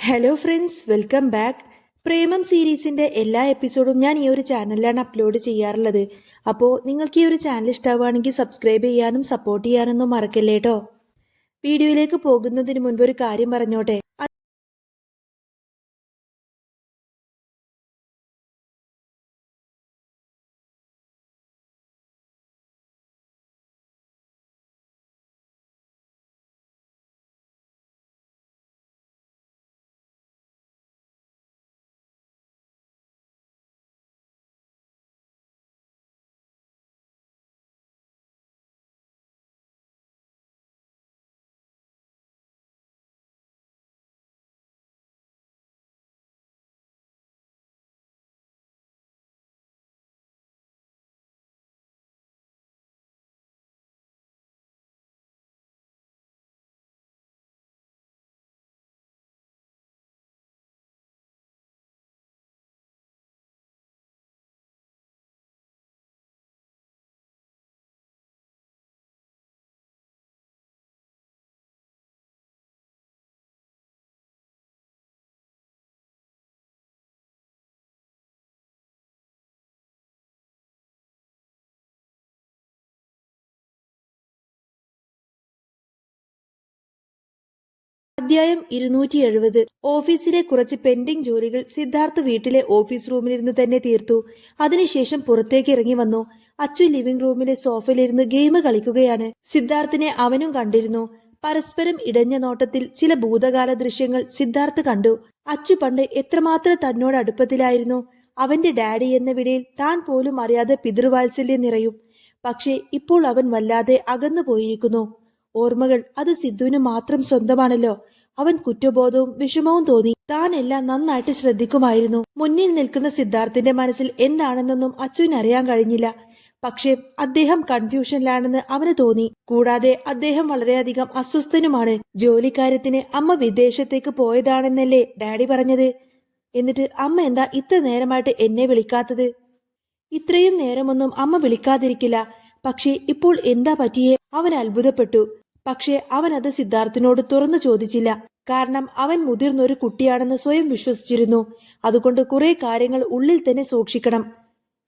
Hello friends, welcome back. Premam സീരീസിന്റെ എല്ലാ എപ്പിസോഡും ഞാൻ ഈ ഒരു ചാനലിലാണ് അപ്ലോഡ് ചെയ്യാറുള്ളത്. അപ്പോൾ നിങ്ങൾക്ക് ഈ ഒരു ചാനൽ ഇഷ്ടമാവുകയാണെങ്കിൽ സബ്സ്ക്രൈബ് ചെയ്യാനും സപ്പോർട്ട് ചെയ്യാനൊന്നും മറക്കല്ലേ കേട്ടോ. വീഡിയോയിലേക്ക് പോകുന്നതിന് മുൻപ് ഒരു കാര്യം പറഞ്ഞോട്ടെ. അധ്യായം 270. ഓഫീസിലെ കുറച്ച് പെൻഡിംഗ് ജോലികൾ സിദ്ധാർത്ഥ് വീട്ടിലെ ഓഫീസ് റൂമിലിരുന്ന് തന്നെ തീർത്തു. അതിനുശേഷം പുറത്തേക്ക് ഇറങ്ങി വന്നു. അച്ചു ലിവിംഗ് റൂമിലെ സോഫയിലിരുന്ന് ഗെയിം കളിക്കുകയാണ്. സിദ്ധാർത്ഥിനെ അവനും കണ്ടിരുന്നു. പരസ്പരം ഇടഞ്ഞ നോട്ടത്തിൽ ചില ഭൂതകാല ദൃശ്യങ്ങൾ സിദ്ധാർത്ഥ് കണ്ടു. അച്ചു പണ്ട് എത്രമാത്രം തന്നോട് അടുപ്പത്തിലായിരുന്നു. അവന്റെ ഡാഡി എന്ന വിളിയിൽ താൻ പോലും അറിയാതെ പിതൃവാത്സല്യം നിറയും. പക്ഷേ ഇപ്പോൾ അവൻ വല്ലാതെ അകന്നു പോയിരിക്കുന്നു. ഓർമ്മകൾ അത് സിദ്ധുവിന് മാത്രം സ്വന്തമാണല്ലോ. അവൻ കുറ്റബോധവും വിഷമവും തോന്നി. താൻ എല്ലാം നന്നായിട്ട് ശ്രദ്ധിക്കുമായിരുന്നു. മുന്നിൽ നിൽക്കുന്ന സിദ്ധാർത്ഥിന്റെ മനസ്സിൽ എന്താണെന്നൊന്നും അച്ചുവിന് അറിയാൻ കഴിഞ്ഞില്ല. പക്ഷേ അദ്ദേഹം കൺഫ്യൂഷനിലാണെന്ന് അവന് തോന്നി. കൂടാതെ അദ്ദേഹം വളരെയധികം അസ്വസ്ഥനുമാണ്. ജോലിക്കാര്യത്തിന് അമ്മ വിദേശത്തേക്ക് പോയതാണെന്നല്ലേ ഡാഡി പറഞ്ഞത്? എന്നിട്ട് അമ്മ എന്താ ഇത്ര നേരമായിട്ട് എന്നെ വിളിക്കാത്തത്? ഇത്രയും നേരമൊന്നും അമ്മ വിളിക്കാതിരിക്കില്ല. പക്ഷേ ഇപ്പോൾ എന്താ പറ്റിയേ? അവൻ അത്ഭുതപ്പെട്ടു. പക്ഷേ അവൻ അത് സിദ്ധാർത്ഥിനോട് തുറന്നു ചോദിച്ചില്ല. കാരണം അവൻ മുതിർന്നൊരു കുട്ടിയാണെന്ന് സ്വയം വിശ്വസിച്ചിരുന്നു. അതുകൊണ്ട് കുറെ കാര്യങ്ങൾ ഉള്ളിൽ തന്നെ സൂക്ഷിക്കണം.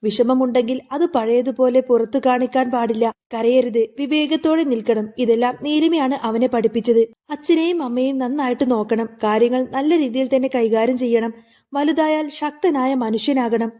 വിഷമമുണ്ടെങ്കിൽ അത് പഴയതുപോലെ പുറത്തു കാണിക്കാൻ പാടില്ല. കരയരുത്, വിവേകത്തോടെ നിൽക്കണം. ഇതെല്ലാം നീലിമയാണ് അവനെ പഠിപ്പിച്ചത്. അച്ഛനെയും അമ്മയും നന്നായിട്ട് നോക്കണം. കാര്യങ്ങൾ നല്ല രീതിയിൽ തന്നെ കൈകാര്യം ചെയ്യണം. വലുതായാൽ ശക്തനായ മനുഷ്യനാകണം.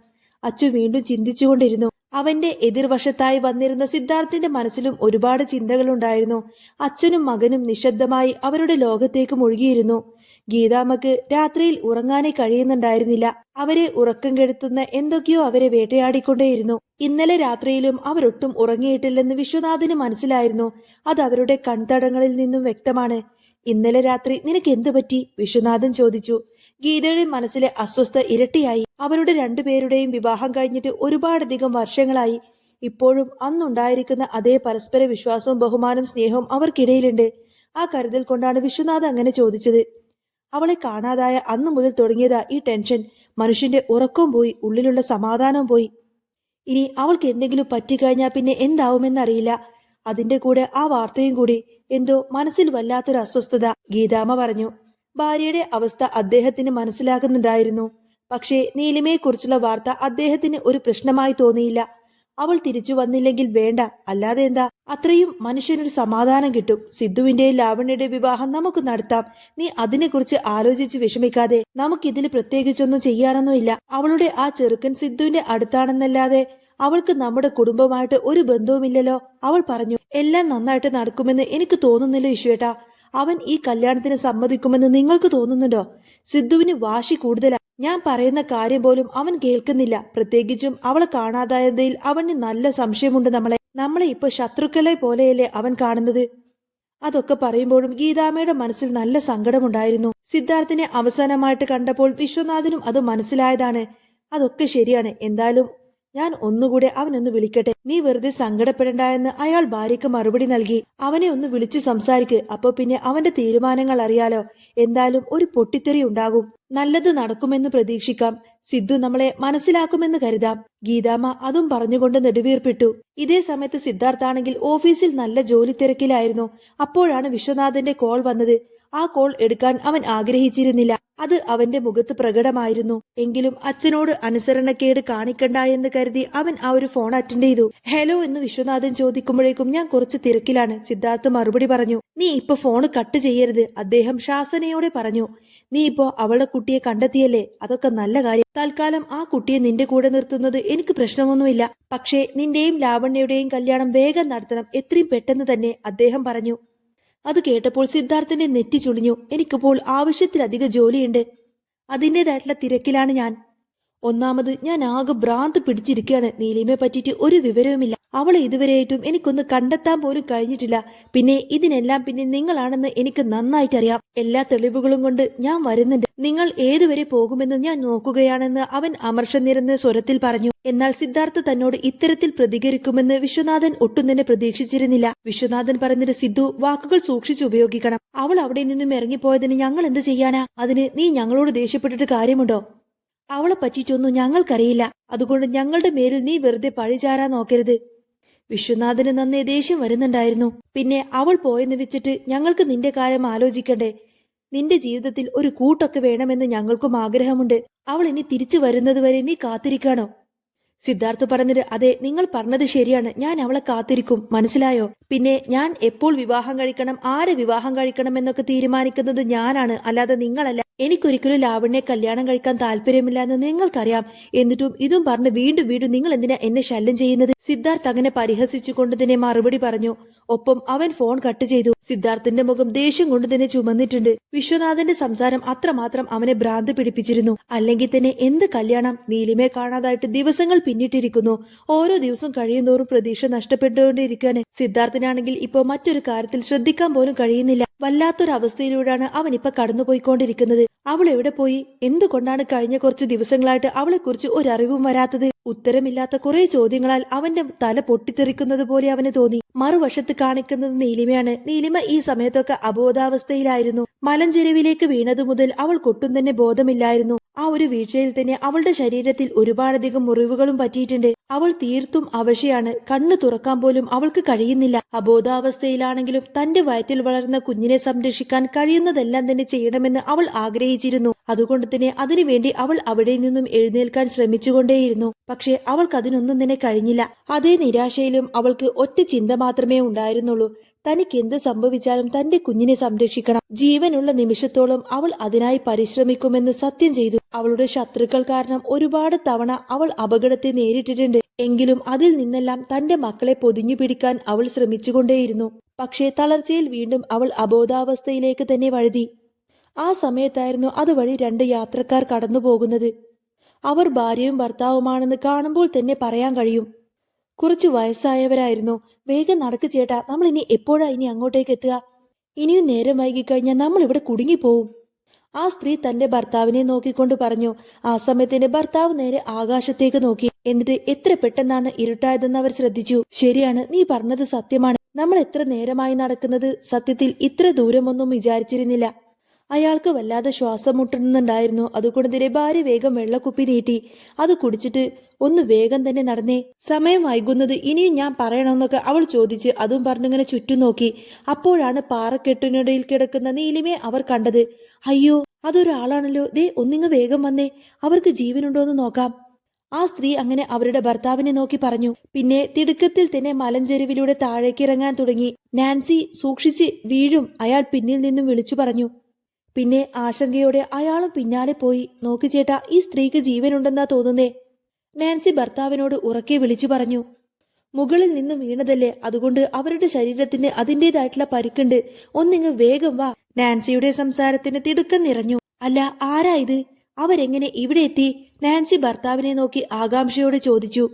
അച്ചു വീണ്ടും ചിന്തിച്ചുകൊണ്ടിരുന്നു. അവന്റെ എതിർവശത്തായി വന്നിരുന്ന സിദ്ധാർത്ഥിന്റെ മനസ്സിലും ഒരുപാട് ചിന്തകളുണ്ടായിരുന്നു. അച്ഛനും മകനും നിശബ്ദമായി അവരുടെ ലോകത്തേക്ക് മുഴുകിയിരുന്നു. ഗീതാമ്മക്ക് രാത്രിയിൽ ഉറങ്ങാനേ കഴിയുന്നുണ്ടായിരുന്നില്ല. അവരെ ഉറക്കം കെടുത്തുന്ന എന്തൊക്കെയോ അവരെ വേട്ടയാടിക്കൊണ്ടേയിരുന്നു. ഇന്നലെ രാത്രിയിലും അവരൊട്ടും ഉറങ്ങിയിട്ടില്ലെന്ന് വിശ്വനാഥിന് മനസ്സിലായിരുന്നു. അത് അവരുടെ കൺതടങ്ങളിൽ നിന്നും വ്യക്തമാണ്. ഇന്നലെ രാത്രി നിനക്ക് എന്തു പറ്റി? വിശ്വനാഥൻ ചോദിച്ചു. ഗീതയുടെ മനസ്സിലെ അസ്വസ്ഥ ഇരട്ടിയായി. അവരുടെ രണ്ടുപേരുടെയും വിവാഹം കഴിഞ്ഞിട്ട് ഒരുപാടധികം വർഷങ്ങളായി. ഇപ്പോഴും അന്നുണ്ടായിരിക്കുന്ന അതേ പരസ്പര വിശ്വാസവും ബഹുമാനവും സ്നേഹവും അവർക്കിടയിലുണ്ട്. ആ കരുതൽ കൊണ്ടാണ് വിശ്വനാഥ് അങ്ങനെ ചോദിച്ചത്. അവളെ കാണാതായ അന്നു മുതൽ തുടങ്ങിയതാ ഈ ടെൻഷൻ. മനുഷ്യന്റെ ഉറക്കവും പോയി, ഉള്ളിലുള്ള സമാധാനവും പോയി. ഇനി അവൾക്ക് എന്തെങ്കിലും പറ്റിക്കഴിഞ്ഞാൽ പിന്നെ എന്താവുമെന്നറിയില്ല. അതിന്റെ കൂടെ ആ വാർത്തയും കൂടി. എന്തോ മനസ്സിൽ വല്ലാത്തൊരു അസ്വസ്ഥത. ഗീതാമ്മ പറഞ്ഞു. ഭാര്യയുടെ അവസ്ഥ അദ്ദേഹത്തിന് മനസ്സിലാകുന്നുണ്ടായിരുന്നു. പക്ഷേ നീലിമയെക്കുറിച്ചുള്ള വാർത്ത അദ്ദേഹത്തിന് ഒരു പ്രശ്നമായി തോന്നിയില്ല. അവൾ തിരിച്ചു വന്നില്ലെങ്കിൽ വേണ്ട, അല്ലാതെ എന്താ? അത്രയും മനുഷ്യനൊരു സമാധാനം കിട്ടും. സിദ്ധുവിന്റെയും ലാവണ്യയുടെ വിവാഹം നമുക്ക് നടത്താം. നീ അതിനെക്കുറിച്ച് ആലോചിച്ച് വിഷമിക്കാതെ. നമുക്കിതിൽ പ്രത്യേകിച്ചൊന്നും ചെയ്യാനൊന്നുമില്ല. അവളുടെ ആ ചെറുക്കൻ സിദ്ധുവിന്റെ അടുത്താണെന്നല്ലാതെ അവൾക്ക് നമ്മുടെ കുടുംബമായിട്ട് ഒരു ബന്ധവുമില്ലല്ലോ. അവൾ പറഞ്ഞു. എല്ലാം നന്നായിട്ട് നടക്കുമെന്ന് എനിക്ക് തോന്നുന്നില്ല വിശ്വേട്ടാ. അവൻ ഈ കല്യാണത്തിന് സമ്മതിക്കുമെന്ന് നിങ്ങൾക്ക് തോന്നുന്നുണ്ടോ? സിദ്ധുവിന് വാശി കൂടുതലാ. ഞാൻ പറയുന്ന കാര്യം പോലും അവൻ കേൾക്കുന്നില്ല. പ്രത്യേകിച്ചും അവളെ കാണാതായതിൽ അവന് നല്ല സംശയമുണ്ട്. നമ്മളെ ഇപ്പൊ ശത്രുക്കളെ പോലെയല്ലേ അവൻ കാണുന്നത്? അതൊക്കെ പറയുമ്പോഴും ഗീതാമ്മയുടെ മനസ്സിൽ നല്ല സങ്കടമുണ്ടായിരുന്നു. സിദ്ധാർത്ഥിനെ അവസാനമായിട്ട് കണ്ടപ്പോൾ വിശ്വനാഥനും അത് മനസ്സിലായതാണ്. അതൊക്കെ ശരിയാണ്. എന്തായാലും ഞാൻ ഒന്നുകൂടെ അവനൊന്ന് വിളിക്കട്ടെ. നീ വെറുതെ സങ്കടപ്പെടണ്ട എന്ന് അയാൾ ഭാര്യയ്ക്ക് മറുപടി നൽകി. അവനെ ഒന്ന് വിളിച്ച് സംസാരിക്ക്. അപ്പൊ പിന്നെ അവന്റെ തീരുമാനങ്ങൾ അറിയാലോ. എന്തായാലും ഒരു പൊട്ടിത്തെറി ഉണ്ടാകും. നല്ലത് നടക്കുമെന്ന് പ്രതീക്ഷിക്കാം. സിദ്ധു നമ്മളെ മനസ്സിലാക്കുമെന്ന് കരുതാം. ഗീതാമ്മ അതും പറഞ്ഞുകൊണ്ട് നെടുവീർപ്പിട്ടു. ഇതേ സമയത്ത് സിദ്ധാർത്ഥാണെങ്കിൽ ഓഫീസിൽ നല്ല ജോലി തിരക്കിലായിരുന്നു. അപ്പോഴാണ് വിശ്വനാഥന്റെ കോൾ വന്നത്. ആ കോൾ എടുക്കാൻ അവൻ ആഗ്രഹിച്ചിരുന്നില്ല. അത് അവന്റെ മുഖത്ത് പ്രകടമായിരുന്നു. എങ്കിലും അച്ഛനോട് അനുസരണക്കേട് കാണിക്കണ്ട എന്ന് കരുതി അവൻ ആ ഒരു ഫോൺ അറ്റൻഡ് ചെയ്തു. ഹലോ എന്ന് വിശ്വനാഥൻ ചോദിക്കുമ്പോഴേക്കും ഞാൻ കുറച്ച് തിരക്കിലാണ്, സിദ്ധാർത്ഥ് മറുപടി പറഞ്ഞു. നീ ഇപ്പൊ ഫോൺ കട്ട് ചെയ്യരുത്, അദ്ദേഹം ശാസനയോടെ പറഞ്ഞു. നീ ഇപ്പോ അവളുടെ കുട്ടിയെ കണ്ടെത്തിയല്ലേ, അതൊക്കെ നല്ല കാര്യം. തൽക്കാലം ആ കുട്ടിയെ നിന്റെ കൂടെ നിർത്തുന്നത് എനിക്ക് പ്രശ്നമൊന്നുമില്ല. പക്ഷേ നിന്റെയും ലാവണ്യയുടെയും കല്യാണം വേഗം നടത്തണം, എത്രയും പെട്ടെന്ന് തന്നെ, അദ്ദേഹം പറഞ്ഞു. അത് കേട്ടപ്പോൾ സിദ്ധാർത്ഥന്റെ നെറ്റി ചുളിഞ്ഞു. എനിക്കിപ്പോൾ ആവശ്യത്തിലധികം ജോലിയുണ്ട്, അതിൻ്റെതായിട്ടുള്ള തിരക്കിലാണ് ഞാൻ. ഒന്നാമത് ഞാൻ ആകെ ഭ്രാന്ത് പിടിച്ചിരിക്കുകയാണ്. നീലിമയെ പറ്റിയിട്ട് ഒരു വിവരവുമില്ല. അവളെ ഇതുവരെയായിട്ടും എനിക്കൊന്ന് കണ്ടെത്താൻ പോലും കഴിഞ്ഞിട്ടില്ല. പിന്നെ ഇതിനെല്ലാം പിന്നെ നിങ്ങളാണെന്ന് എനിക്ക് നന്നായിട്ടറിയാം. എല്ലാ തെളിവുകളും കൊണ്ട് ഞാൻ വരുന്നുണ്ട്. നിങ്ങൾ ഏതുവരെ പോകുമെന്ന് ഞാൻ നോക്കുകയാണെന്ന് അവൻ അമർഷം നിറഞ്ഞ സ്വരത്തിൽ പറഞ്ഞു. എന്നാൽ സിദ്ധാർത്ഥ തന്നോട് ഇത്തരത്തിൽ പ്രതികരിക്കുമെന്ന് വിശ്വനാഥൻ ഒട്ടും തന്നെ പ്രതീക്ഷിച്ചിരുന്നില്ല. വിശ്വനാഥൻ പറഞ്ഞത്, സിദ്ധു, വാക്കുകൾ സൂക്ഷിച്ചു ഉപയോഗിക്കണം. അവൾ അവിടെ നിന്നും ഇറങ്ങിപ്പോയതിന് ഞങ്ങൾ എന്ത് ചെയ്യാനാ? അതിന് നീ ഞങ്ങളോട് ദേഷ്യപ്പെട്ടിട്ട് കാര്യമുണ്ടോ? അവളെ പറ്റിയിട്ടൊന്നും ഞങ്ങൾക്കറിയില്ല. അതുകൊണ്ട് ഞങ്ങളുടെ മേലിൽ നീ വെറുതെ പഴിചാരാൻ നോക്കരുത്. വിശ്വനാഥന് നന്നേ ദേഷ്യം വരുന്നുണ്ടായിരുന്നു. പിന്നെ അവൾ പോയെന്ന് വെച്ചിട്ട് ഞങ്ങൾക്ക് നിന്റെ കാര്യം ആലോചിക്കണ്ടേ? നിന്റെ ജീവിതത്തിൽ ഒരു കൂട്ടൊക്കെ വേണമെന്ന് ഞങ്ങൾക്കും ആഗ്രഹമുണ്ട്. അവൾ ഇനി തിരിച്ചു വരുന്നതുവരെ നീ കാത്തിരിക്കാണോ? സിദ്ധാർത്ഥ് പറഞ്ഞത്, അതെ, നിങ്ങൾ പറഞ്ഞത് ശരിയാണ്. ഞാൻ അവളെ കാത്തിരിക്കും, മനസ്സിലായോ? പിന്നെ ഞാൻ എപ്പോൾ വിവാഹം കഴിക്കണം, ആരെ വിവാഹം കഴിക്കണം എന്നൊക്കെ തീരുമാനിക്കുന്നത് ഞാനാണ്, അല്ലാതെ നിങ്ങളല്ല. എനിക്കൊരിക്കലും ലാവണ്യെ കല്യാണം കഴിക്കാൻ താല്പര്യമില്ല എന്ന് നിങ്ങൾക്കറിയാം. എന്നിട്ടും ഇതും പറഞ്ഞ് വീണ്ടും വീണ്ടും നിങ്ങൾ എന്തിനാ എന്നെ ശല്യം ചെയ്യുന്നത്? സിദ്ധാർത്ഥ് അങ്ങനെ പരിഹസിച്ചുകൊണ്ട് തന്നെ മറുപടി പറഞ്ഞു. ഒപ്പം അവൻ ഫോൺ കട്ട് ചെയ്തു. സിദ്ധാർത്ഥിന്റെ മുഖം ദേഷ്യം കൊണ്ട് തന്നെ ചുമന്നിട്ടുണ്ട്. വിശ്വനാഥന്റെ സംസാരം അത്രമാത്രം അവനെ ഭ്രാന്ത് പിടിപ്പിച്ചിരുന്നു. അല്ലെങ്കിൽ തന്നെ എന്ത് കല്യാണം? നീലിമയെ കാണാതായിട്ട് ദിവസങ്ങൾ പിന്നിട്ടിരിക്കുന്നു. ഓരോ ദിവസം കഴിയുന്നോറും പ്രതീക്ഷ നഷ്ടപ്പെട്ടുകൊണ്ടിരിക്കുകയാണ്. സിദ്ധാർത്ഥിനാണെങ്കിൽ ഇപ്പോൾ മറ്റൊരു കാര്യത്തിൽ ശ്രദ്ധിക്കാൻ പോലും കഴിയുന്നില്ല. വല്ലാത്തൊരവസ്ഥയിലൂടെയാണ് അവൻ ഇപ്പൊ കടന്നുപോയിക്കൊണ്ടിരിക്കുന്നത്. അവൾ എവിടെ പോയി? എന്തുകൊണ്ടാണ് കഴിഞ്ഞ കുറച്ച് ദിവസങ്ങളായിട്ട് അവളെക്കുറിച്ച് ഒരറിവും വരാത്തത്? ഉത്തരമില്ലാത്ത കുറെ ചോദ്യങ്ങളാൽ അവന്റെ തല പൊട്ടിത്തെറിക്കുന്നത് പോലെ അവന് തോന്നി. മറുവശത്ത് കാണിക്കുന്നത് നീലിമയാണ്. നീലിമ ഈ സമയത്തൊക്കെ അബോധാവസ്ഥയിലായിരുന്നു. മലഞ്ചെരുവിലേക്ക് വീണതു മുതൽ അവൾക്കൊട്ടും തന്നെ ബോധമില്ലായിരുന്നു. ആ ഒരു വീഴ്ചയിൽ തന്നെ അവളുടെ ശരീരത്തിൽ ഒരുപാടധികം മുറിവുകളും പറ്റിയിട്ടുണ്ട്. അവൾ തീർത്തും അവശയാണ്. കണ്ണു തുറക്കാൻ പോലും അവൾക്ക് കഴിയുന്നില്ല. അബോധാവസ്ഥയിലാണെങ്കിലും തന്റെ വയറ്റിൽ വളർന്ന കുഞ്ഞിനെ സംരക്ഷിക്കാൻ കഴിയുന്നതെല്ലാം തന്നെ ചെയ്യണമെന്ന് അവൾ ആഗ്രഹിച്ചിരുന്നു. അതുകൊണ്ട് തന്നെ അതിനുവേണ്ടി അവൾ അവിടെ നിന്നും എഴുന്നേൽക്കാൻ ശ്രമിച്ചുകൊണ്ടേയിരുന്നു. പക്ഷെ അവൾക്ക് അതിനൊന്നും തന്നെ കഴിഞ്ഞില്ല. അതേ നിരാശയിലും അവൾക്ക് ഒറ്റ ചിന്ത മാത്രമേ ഉണ്ടായിരുന്നുള്ളൂ. തനിക്ക് എന്ത് സംഭവിച്ചാലും തന്റെ കുഞ്ഞിനെ സംരക്ഷിക്കണം. ജീവനുള്ള നിമിഷത്തോളം അവൾ അതിനായി പരിശ്രമിക്കുമെന്ന് സത്യം ചെയ്തു. അവളുടെ ശത്രുക്കൾ കാരണം ഒരുപാട് തവണ അവൾ അപകടത്തെ നേരിട്ടിട്ടുണ്ട്. എങ്കിലും അതിൽ നിന്നെല്ലാം തന്റെ മക്കളെ പൊതിഞ്ഞു പിടിക്കാൻ അവൾ ശ്രമിച്ചുകൊണ്ടേയിരുന്നു. പക്ഷേ തളർച്ചയിൽ വീണ്ടും അവൾ അബോധാവസ്ഥയിലേക്ക് തന്നെ വഴുതി. ആ സമയത്തായിരുന്നു അതുവഴി 2 യാത്രക്കാർ കടന്നു പോകുന്നത്. അവർ ഭാര്യയും ഭർത്താവുമാണെന്ന് കാണുമ്പോൾ തന്നെ പറയാൻ കഴിയും. കുറച്ച് വയസ്സായവരായിരുന്നു. വേഗം നടക്ക് ചേട്ടാ, നമ്മൾ ഇനി എപ്പോഴാ ഇനി അങ്ങോട്ടേക്ക് എത്തുക? ഇനിയും നേരം വൈകിക്കഴിഞ്ഞാൽ നമ്മൾ ഇവിടെ കുടുങ്ങിപ്പോവും. ആ സ്ത്രീ തന്റെ ഭർത്താവിനെ നോക്കിക്കൊണ്ട് പറഞ്ഞു. ആ സമയത്തിന്റെ ഭർത്താവ് നേരെ ആകാശത്തേക്ക് നോക്കി. എന്നിട്ട് എത്ര പെട്ടെന്നാണ് ഇരുട്ടായതെന്ന് അവർ ശ്രദ്ധിച്ചു. ശരിയാണ്, നീ പറഞ്ഞത് സത്യമാണ്. നമ്മൾ എത്ര നേരമായി നടക്കുന്നത്? സത്യത്തിൽ ഇത്ര ദൂരമൊന്നും വിചാരിച്ചിരുന്നില്ല. അയാൾക്ക് വല്ലാതെ ശ്വാസം മുട്ടുന്നുണ്ടായിരുന്നു. അതുകൊണ്ട് തന്നെ ഭാര്യ വേഗം വെള്ളക്കുപ്പി നീട്ടി. അത് കുടിച്ചിട്ട് ഒന്ന് വേഗം തന്നെ നടന്നേ, സമയം വൈകുന്നത് ഇനിയും ഞാൻ പറയണമെന്നൊക്കെ അവൾ ചോദിച്ച് അതും പറഞ്ഞിങ്ങനെ ചുറ്റും നോക്കി. അപ്പോഴാണ് പാറക്കെട്ടിനിടയിൽ കിടക്കുന്ന നീലിമയെ അവർ കണ്ടത്. അയ്യോ, അതൊരാളാണല്ലോ. ദേ, ഒന്നിങ്ങ് വേഗം വന്നേ, അവർക്ക് ജീവനുണ്ടോന്ന് നോക്കാം. ആ സ്ത്രീ അങ്ങനെ അവരുടെ ഭർത്താവിനെ നോക്കി പറഞ്ഞു. പിന്നെ തിടുക്കത്തിൽ തന്നെ മലഞ്ചെരുവിലൂടെ താഴേക്ക് ഇറങ്ങാൻ തുടങ്ങി. നാൻസി, സൂക്ഷിച്ച് വീഴും, അയാൾ പിന്നിൽ നിന്നും വിളിച്ചു പറഞ്ഞു. പിന്നെ ആശങ്കയോടെ അയാളും പിന്നാലെ പോയി. നോക്കി ചേട്ടാ, ഈ സ്ത്രീക്ക് ജീവനുണ്ടെന്നാ തോന്നുന്നേ, നാൻസി ഭർത്താവിനോട് ഉറക്കെ വിളിച്ചു പറഞ്ഞു. മുകളിൽ നിന്ന് വീണതല്ലേ, അതുകൊണ്ട് അവരുടെ ശരീരത്തിന് അതിൻ്റെതായിട്ടുള്ള പരിക്കുണ്ട്. ഒന്നിങ്ങ് വേഗം വാ. നാൻസിയുടെ സംസാരത്തിന് തിടുക്കം നിറഞ്ഞു. അല്ല, ആരാ ഇത്? അവരെങ്ങനെ ഇവിടെ എത്തി? നാൻസി ഭർത്താവിനെ നോക്കി ആകാംക്ഷയോടെ ചോദിച്ചു.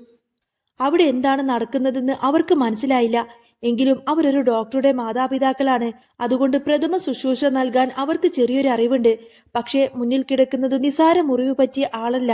അവിടെ എന്താണ് നടക്കുന്നതെന്ന് അവർക്ക് മനസ്സിലായില്ല. എങ്കിലും അവരൊരു ഡോക്ടറുടെ മാതാപിതാക്കളാണ്. അതുകൊണ്ട് പ്രഥമ ശുശ്രൂഷ നൽകാൻ അവർക്ക് ചെറിയൊരു അറിവുണ്ട്. പക്ഷേ മുന്നിൽ കിടക്കുന്നത് നിസാര മുറിവ് പറ്റിയ ആളല്ല.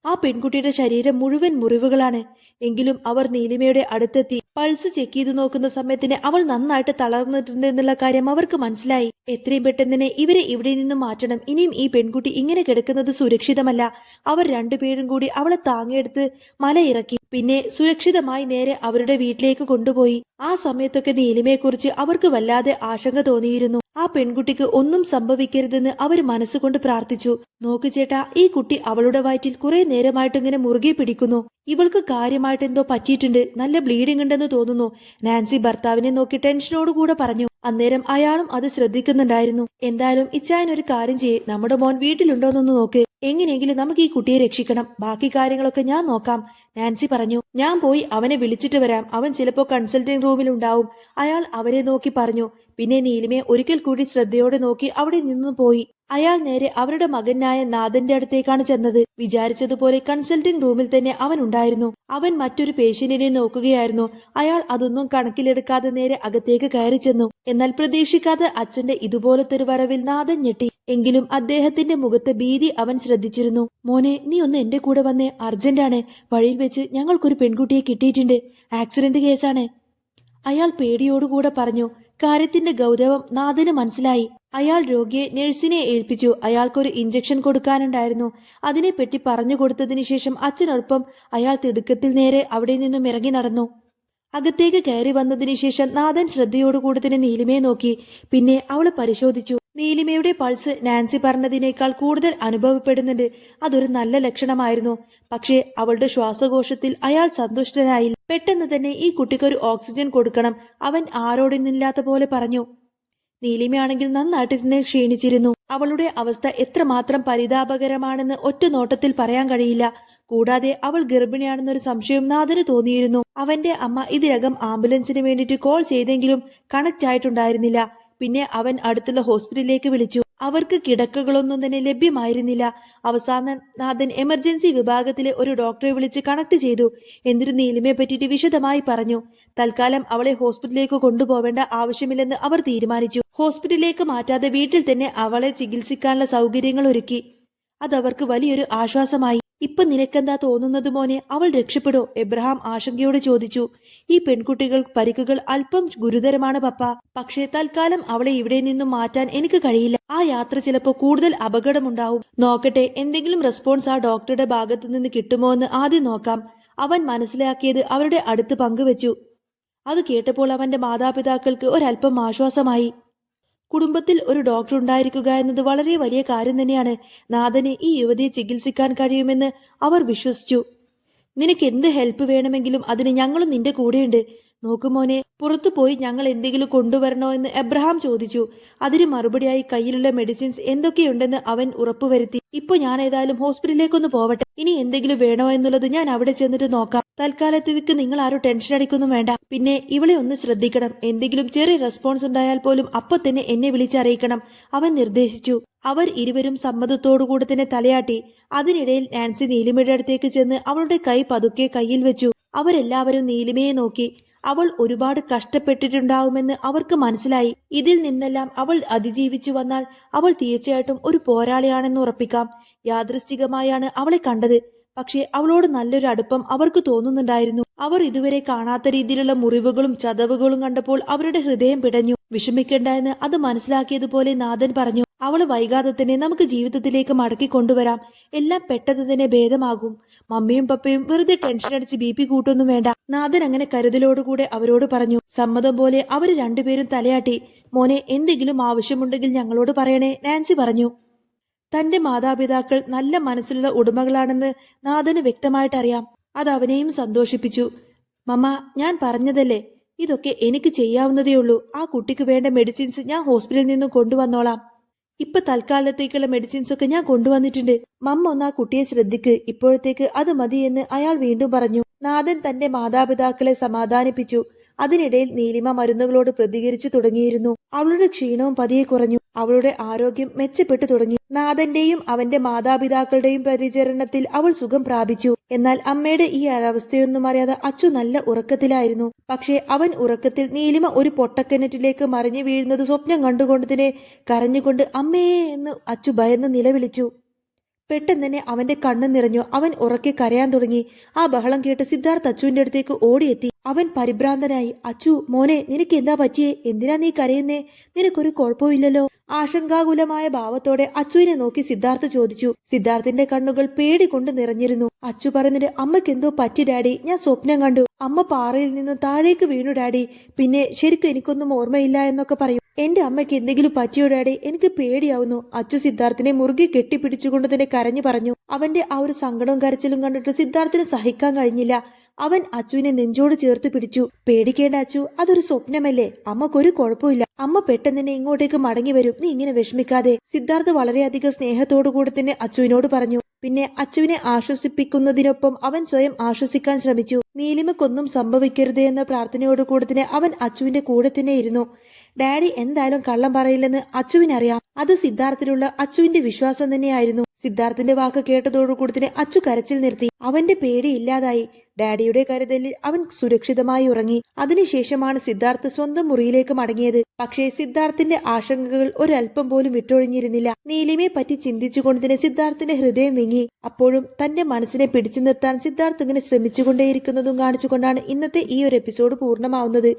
ആ പെൺകുട്ടിയുടെ ശരീരം മുഴുവൻ മുറിവുകളാണ്. എങ്കിലും അവർ നീലിമയുടെ അടുത്തെത്തി. പൾസ് ചെക്ക് ചെയ്തു നോക്കുന്ന സമയത്തിന് അവൾ നന്നായിട്ട് തളർന്നിട്ടുണ്ടെന്നുള്ള കാര്യം അവർക്ക് മനസ്സിലായി. എത്രയും പെട്ടെന്ന് തന്നെ ഇവരെ ഇവിടെ നിന്നും മാറ്റണം. ഇനിയും ഈ പെൺകുട്ടി ഇങ്ങനെ കിടക്കുന്നത് സുരക്ഷിതമല്ല. അവർ 2 പേരും കൂടി അവളെ താങ്ങിയെടുത്ത് മലയിറക്കി. പിന്നെ സുരക്ഷിതമായി നേരെ അവരുടെ വീട്ടിലേക്ക് കൊണ്ടുപോയി. ആ സമയത്തൊക്കെ നീലിമയെക്കുറിച്ച് അവർക്ക് വല്ലാതെ ആശങ്ക തോന്നിയിരുന്നു. ആ പെൺകുട്ടിക്ക് ഒന്നും സംഭവിക്കരുതെന്ന് അവർ മനസ്സുകൊണ്ട് പ്രാർത്ഥിച്ചു. നോക്ക് ചേട്ടാ, ഈ കുട്ടി അവളുടെ വയറ്റിൽ കുറെ നേരമായിട്ട് ഇങ്ങനെ മുറുകെ പിടിക്കുന്നു. ഇവൾക്ക് കാര്യമായിട്ട് എന്തോ പറ്റിയിട്ടുണ്ട്. നല്ല ബ്ലീഡിംഗ് ഉണ്ടെന്ന് തോന്നുന്നു. നാൻസി ഭർത്താവിനെ നോക്കി ടെൻഷനോടുകൂടെ പറഞ്ഞു. അന്നേരം അയാളും അത് ശ്രദ്ധിക്കുന്നുണ്ടായിരുന്നു. എന്തായാലും ഇച്ചായൻ ഒരു കാര്യം ചെയ്യേ, നമ്മുടെ മോൻ വീട്ടിലുണ്ടോന്നൊന്ന് നോക്ക്. എങ്ങനെയെങ്കിലും നമുക്ക് ഈ കുട്ടിയെ രക്ഷിക്കണം. ബാക്കി കാര്യങ്ങളൊക്കെ ഞാൻ നോക്കാം, നാൻസി പറഞ്ഞു. ഞാൻ പോയി അവനെ വിളിച്ചിട്ട് വരാം. അവൻ ചിലപ്പോ കൺസൾട്ടിംഗ് റൂമിൽ ഉണ്ടാവും, അയാൾ അവരെ നോക്കി പറഞ്ഞു. പിന്നെ നീലിമയെ ഒരിക്കൽ കൂടി ശ്രദ്ധയോടെ നോക്കി അവിടെ നിന്നു പോയി. അയാൾ നേരെ അവരുടെ മകനായ നാഥന്റെ അടുത്തേക്കാണ് ചെന്നത്. വിചാരിച്ചതുപോലെ കൺസൾട്ടിംഗ് റൂമിൽ തന്നെ അവൻ ഉണ്ടായിരുന്നു. അവൻ മറ്റൊരു പേഷ്യന്റിനെ നോക്കുകയായിരുന്നു. അയാൾ അതൊന്നും കണക്കിലെടുക്കാതെ നേരെ അകത്തേക്ക് കയറി ചെന്നു. എന്നാൽ പ്രതീക്ഷിക്കാതെ അച്ഛന്റെ ഇതുപോലത്തെ ഒരു വരവിൽ നാഥൻ ഞെട്ടി. എങ്കിലും അദ്ദേഹത്തിന്റെ മുഖത്തെ ഭീതി അവൻ ശ്രദ്ധിച്ചിരുന്നു. മോനെ, നീ ഒന്ന് എന്റെ കൂടെ വന്നേ, അർജന്റാണ്. വഴിയിൽ വെച്ച് ഞങ്ങൾക്കൊരു പെൺകുട്ടിയെ കിട്ടിയിട്ടുണ്ട്. ആക്സിഡന്റ് കേസാണ്, അയാൾ പേടിയോടുകൂടെ പറഞ്ഞു. കാര്യത്തിന്റെ ഗൗരവം നാഥന് മനസ്സിലായി. അയാൾ രോഗിയെ നഴ്സിനെ ഏൽപ്പിച്ചു. അയാൾക്കൊരു ഇഞ്ചക്ഷൻ കൊടുക്കാനുണ്ടായിരുന്നു. അതിനെപ്പറ്റി പറഞ്ഞു കൊടുത്തതിനു ശേഷം അച്ഛനൊപ്പം അയാൾ തിടുക്കത്തിൽ നേരെ അവിടെ നിന്നും ഇറങ്ങി നടന്നു. അകത്തേക്ക് കയറി വന്നതിനു ശേഷം നാഥൻ ശ്രദ്ധയോടുകൂടെ തന്നെ നീലിമയെ നോക്കി. പിന്നെ അവളെ പരിശോധിച്ചു. നീലിമയുടെ പൾസ് നാൻസി പറഞ്ഞതിനേക്കാൾ കൂടുതൽ അനുഭവപ്പെടുന്നുണ്ട്. അതൊരു നല്ല ലക്ഷണമായിരുന്നു. പക്ഷേ അവളുടെ ശ്വാസകോശത്തിൽ അയാൾ സന്തുഷ്ടനായില്ല. പെട്ടെന്ന് തന്നെ ഈ കുട്ടിക്കൊരു ഓക്സിജൻ കൊടുക്കണം, അവൻ ആരോടൊന്നില്ലാത്ത പോലെ പറഞ്ഞു. നീലിമയാണെങ്കിൽ നന്നായിട്ട് ക്ഷീണിച്ചിരുന്നു. അവളുടെ അവസ്ഥ എത്രമാത്രം പരിതാപകരമാണെന്ന് ഒറ്റ നോട്ടത്തിൽ പറയാൻ കഴിയില്ല. കൂടാതെ അവൾ ഗർഭിണിയാണെന്നൊരു സംശയം നാഥന് തോന്നിയിരുന്നു. അവന്റെ അമ്മ ഇതിനകം ആംബുലൻസിന് വേണ്ടിയിട്ട് കോൾ ചെയ്തെങ്കിലും കണക്ട് ആയിട്ടുണ്ടായിരുന്നില്ല. പിന്നെ അവൻ അടുത്തുള്ള ഹോസ്പിറ്റലിലേക്ക് വിളിച്ചു. അവർക്ക് കിടക്കകളൊന്നും തന്നെ ലഭ്യമായിരുന്നില്ല. അവസാനം നാഥൻ എമർജൻസി വിഭാഗത്തിലെ ഒരു ഡോക്ടറെ വിളിച്ച് കണക്ട് ചെയ്തു. എന്നിട്ട് നീലിമയെ പറ്റിയിട്ട് വിശദമായി പറഞ്ഞു. തൽക്കാലം അവളെ ഹോസ്പിറ്റലിലേക്ക് കൊണ്ടുപോവേണ്ട ആവശ്യമില്ലെന്ന് അവർ തീരുമാനിച്ചു. ഹോസ്പിറ്റലിലേക്ക് മാറ്റാതെ വീട്ടിൽ തന്നെ അവളെ ചികിത്സിക്കാനുള്ള സൗകര്യങ്ങൾ ഒരുക്കി. അതവർക്ക് വലിയൊരു ആശ്വാസമായി. ഇപ്പൊ നിനക്കെന്താ തോന്നുന്നത് മോനെ? അവൾ രക്ഷപ്പെടോ? എബ്രഹാം ആശങ്കയോടെ ചോദിച്ചു. ഈ പെൺകുട്ടികൾ പരിക്കുകൾ അല്പം ഗുരുതരമാണ് പപ്പ. പക്ഷേ തൽക്കാലം അവളെ ഇവിടെ നിന്നും മാറ്റാൻ എനിക്ക് കഴിയില്ല. ആ യാത്ര ചിലപ്പോൾ കൂടുതൽ അപകടമുണ്ടാവും. നോക്കട്ടെ, എന്തെങ്കിലും റെസ്പോൺസ് ആ ഡോക്ടറുടെ ഭാഗത്തു നിന്ന് കിട്ടുമോ എന്ന് ആദ്യം നോക്കാം. അവൻ മനസ്സിലാക്കിയത് അവരുടെ അടുത്ത് പങ്കുവച്ചു. അത് കേട്ടപ്പോൾ അവന്റെ മാതാപിതാക്കൾക്ക് ഒരല്പം ആശ്വാസമായി. കുടുംബത്തിൽ ഒരു ഡോക്ടർ ഉണ്ടായിരിക്കുക എന്നത് വളരെ വലിയ കാര്യം തന്നെയാണ്. നാഥന് ഈ യുവതിയെ ചികിത്സിക്കാൻ കഴിയുമെന്ന് അവർ വിശ്വസിച്ചു. നിനക്ക് എന്ത് ഹെൽപ്പ് വേണമെങ്കിലും അതിന് ഞങ്ങളും നിന്റെ കൂടെയുണ്ട്. നോക്കുമോനെ, പുറത്തു പോയി ഞങ്ങൾ എന്തെങ്കിലും കൊണ്ടുവരണോ എന്ന് എബ്രഹാം ചോദിച്ചു. അതിന് മറുപടിയായി കയ്യിലുള്ള മെഡിസിൻസ് എന്തൊക്കെയുണ്ടെന്ന് അവൻ ഉറപ്പുവരുത്തി. ഇപ്പൊ ഞാൻ ഏതായാലും ഹോസ്പിറ്റലിലേക്കൊന്ന് പോവട്ടെ. ഇനി എന്തെങ്കിലും വേണോ എന്നുള്ളത് ഞാൻ അവിടെ ചെന്നിട്ട് നോക്കാം. തൽക്കാലത്തേക്ക് നിങ്ങൾ ആരും ടെൻഷൻ അടിക്കൊന്നും വേണ്ട. പിന്നെ ഇവളെ ഒന്ന് ശ്രദ്ധിക്കണം. എന്തെങ്കിലും ചെറിയ റെസ്പോൺസ് ഉണ്ടായാൽ പോലും അപ്പൊ തന്നെ എന്നെ വിളിച്ചറിയിക്കണം, അവൻ നിർദ്ദേശിച്ചു. അവർ ഇരുവരും സമ്മതത്തോടുകൂടി തന്നെ തലയാട്ടി. അതിനിടയിൽ നാൻസി നീലിമയുടെ അടുത്തേക്ക് ചെന്ന് അവളുടെ കൈ പതുക്കെ കയ്യിൽ വെച്ചു. അവരെല്ലാവരും നീലിമയെ നോക്കി. അവൾ ഒരുപാട് കഷ്ടപ്പെട്ടിട്ടുണ്ടാവുമെന്ന് അവർക്ക് മനസ്സിലായി. ഇതിൽ നിന്നെല്ലാം അവൾ അതിജീവിച്ചു വന്നാൽ അവൾ തീർച്ചയായിട്ടും ഒരു പോരാളിയാണെന്ന് ഉറപ്പിക്കാം. യാദൃശ്ചികമായാണ് അവളെ കണ്ടത്. പക്ഷേ അവളോട് നല്ലൊരു അടുപ്പം അവർക്ക് തോന്നുന്നുണ്ടായിരുന്നു. അവർ ഇതുവരെ കാണാത്ത രീതിയിലുള്ള മുറിവുകളും ചതവുകളും കണ്ടപ്പോൾ അവരുടെ ഹൃദയം പിടഞ്ഞു. വിഷമിക്കേണ്ട എന്ന് അത് മനസ്സിലാക്കിയതുപോലെ നാഥൻ പറഞ്ഞു. അവള് വൈകാതെ തന്നെ നമുക്ക് ജീവിതത്തിലേക്ക് മടക്കി കൊണ്ടുവരാം. എല്ലാം പെട്ടെന്ന് തന്നെ ഭേദമാകും. മമ്മിയും പപ്പയും വെറുതെ ടെൻഷൻ അടിച്ച് BP കൂട്ടൊന്നും വേണ്ട. നാഥൻ അങ്ങനെ കരുതലോടുകൂടെ അവരോട് പറഞ്ഞു. സമ്മതം പോലെ അവര് രണ്ടുപേരും തലയാട്ടി. മോനെ, എന്തെങ്കിലും ആവശ്യമുണ്ടെങ്കിൽ ഞങ്ങളോട് പറയണേ, നാൻസി പറഞ്ഞു. തന്റെ മാതാപിതാക്കൾ നല്ല മനസ്സിലുള്ള ഉടമകളാണെന്ന് നാഥന് വ്യക്തമായിട്ടറിയാം. അത് അവനെയും സന്തോഷിപ്പിച്ചു. മമ്മ, ഞാൻ പറഞ്ഞതല്ലേ, ഇതൊക്കെ എനിക്ക് ചെയ്യാവുന്നതേയുള്ളൂ. ആ കുട്ടിക്ക് വേണ്ട മെഡിസിൻസ് ഞാൻ ഹോസ്പിറ്റലിൽ നിന്നും കൊണ്ടുവന്നോളാം. ഇപ്പൊ തൽക്കാലത്തേക്കുള്ള മെഡിസിൻസ് ഒക്കെ ഞാൻ കൊണ്ടുവന്നിട്ടുണ്ട്. മമ്മ ഒന്ന് ആ കുട്ടിയെ ശ്രദ്ധിക്ക്. ഇപ്പോഴത്തേക്ക് അത് മതി എന്ന് അയാൾ വീണ്ടും പറഞ്ഞു. നാഥൻ തന്റെ മാതാപിതാക്കളെ സമാധാനിപ്പിച്ചു. അതിനിടയിൽ നീലിമ മരുന്നുകളോട് പ്രതികരിച്ചു തുടങ്ങിയിരുന്നു. അവളുടെ ക്ഷീണവും പതിയെ കുറഞ്ഞു. അവളുടെ ആരോഗ്യം മെച്ചപ്പെട്ടു തുടങ്ങി. നാഥന്റെയും അവന്റെ മാതാപിതാക്കളുടെയും പരിചരണത്തിൽ അവൾ സുഖം പ്രാപിച്ചു. എന്നാൽ അമ്മയുടെ ഈ അവസ്ഥയൊന്നും അറിയാതെ അച്ചു നല്ല ഉറക്കത്തിലായിരുന്നു. പക്ഷേ അവൻ ഉറക്കത്തിൽ നീലിമ ഒരു പൊട്ടക്കിണറ്റിലേക്ക് മറിഞ്ഞു വീഴുന്നത് സ്വപ്നം കണ്ടുകൊണ്ട് തന്നെ കരഞ്ഞുകൊണ്ട് അമ്മേ എന്ന് അച്ചു ഭയന്ന് നിലവിളിച്ചു. പെട്ടെന്ന് തന്നെ അവന്റെ കണ്ണു നിറഞ്ഞു. അവൻ ഉറക്കെ കരയാൻ തുടങ്ങി. ആ ബഹളം കേട്ട് സിദ്ധാർത്ഥ് അച്ചുവിന്റെ അടുത്തേക്ക് ഓടിയെത്തി. അവൻ പരിഭ്രാന്തനായി. അച്ചു മോനെ, നിനക്ക് എന്താ പറ്റിയേ? എന്തിനാ നീ കരയുന്നേ? നിനക്കൊരു കുഴപ്പമില്ലല്ലോ. ആശങ്കാകുലമായ ഭാവത്തോടെ അച്ചുവിനെ നോക്കി സിദ്ധാർത്ഥ് ചോദിച്ചു. സിദ്ധാർത്ഥിന്റെ കണ്ണുകൾ പേടി കൊണ്ട് നിറഞ്ഞിരുന്നു. അച്ചു പറഞ്ഞത്, അമ്മയ്ക്ക് എന്തോ പറ്റി ഡാഡി. ഞാൻ സ്വപ്നം കണ്ടു. അമ്മ പാറയിൽ നിന്ന് താഴേക്ക് വീണു ഡാഡി. പിന്നെ ശരിക്കും എനിക്കൊന്നും ഓർമ്മയില്ല എന്നൊക്കെ പറയും. എന്റെ അമ്മയ്ക്ക് എന്തെങ്കിലും പറ്റിയോ ഡാഡി? എനിക്ക് പേടിയാവുന്നു. അച്ചു സിദ്ധാർത്ഥിനെ മുറുകെ കെട്ടിപ്പിടിച്ചുകൊണ്ട് തന്നെ കരഞ്ഞു പറഞ്ഞു. അവന്റെ ആ ഒരു സങ്കടവും കരച്ചിലും കണ്ടിട്ട് സിദ്ധാർത്ഥിന് സഹിക്കാൻ കഴിഞ്ഞില്ല. അവൻ അച്ചുവിനെ നെഞ്ചോട് ചേർത്ത് പിടിച്ചു. പേടിക്കേണ്ട അച്ചു, അതൊരു സ്വപ്നമല്ലേ. അമ്മക്കൊരു കുഴപ്പമില്ല. അമ്മ പെട്ടെന്ന് തന്നെ ഇങ്ങോട്ടേക്ക് മടങ്ങി വരും. നീ ഇങ്ങനെ വിഷമിക്കാതെ. സിദ്ധാർത്ഥ് വളരെയധികം സ്നേഹത്തോടു കൂടെ തന്നെ അച്ചുവിനോട് പറഞ്ഞു. പിന്നെ അച്ചുവിനെ ആശ്വസിപ്പിക്കുന്നതിനൊപ്പം അവൻ സ്വയം ആശ്വസിക്കാൻ ശ്രമിച്ചു. നീലിമക്കൊന്നും സംഭവിക്കരുത് എന്ന പ്രാർത്ഥനയോട് കൂടെ തന്നെ അവൻ അച്ചുവിന്റെ കൂടെ തന്നെ ഇരുന്നു. ഡാഡി എന്തായാലും കള്ളം പറയില്ലെന്ന് അച്ചുവിനറിയാം. അത് സിദ്ധാർത്ഥിലുള്ള അച്ചുവിന്റെ വിശ്വാസം തന്നെയായിരുന്നു. സിദ്ധാർത്ഥിന്റെ വാക്ക് കേട്ടതോടുകൂടി തന്നെ അച്ചു കരച്ചിൽ നിർത്തി. അവന്റെ പേടി ഇല്ലാതായി. ഡാഡിയുടെ കരുതലിൽ അവൻ സുരക്ഷിതമായി ഉറങ്ങി. അതിനുശേഷമാണ് സിദ്ധാർത്ഥ് സ്വന്തം മുറിയിലേക്ക് മടങ്ങിയത്. പക്ഷേ സിദ്ധാർത്ഥിന്റെ ആശങ്കകൾ ഒരല്പം പോലും വിട്ടൊഴിഞ്ഞിരുന്നില്ല. നീലിമയെ പറ്റി ചിന്തിച്ചുകൊണ്ട് തന്നെ സിദ്ധാർത്ഥിന്റെ ഹൃദയം വിങ്ങി. അപ്പോഴും തന്റെ മനസ്സിനെ പിടിച്ചു നിർത്താൻ സിദ്ധാർത്ഥ് ഇങ്ങനെ ശ്രമിച്ചുകൊണ്ടേയിരിക്കുന്നതും കാണിച്ചുകൊണ്ടാണ് ഇന്നത്തെ ഈ ഒരു എപ്പിസോഡ് പൂർണ്ണമാവുന്നത്.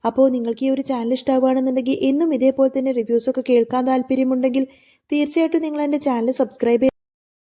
അപ്പോൾ നിങ്ങൾക്ക് ഈ ഒരു ചാനൽ ഇഷ്ടമാവുകയാണെന്നുണ്ടെങ്കിൽ എന്നും ഇതേപോലെ തന്നെ റിവ്യൂസൊക്കെ കേൾക്കാൻ താല്പര്യമുണ്ടെങ്കിൽ തീർച്ചയായിട്ടും നിങ്ങൾ എൻ്റെ ചാനൽ സബ്സ്ക്രൈബ്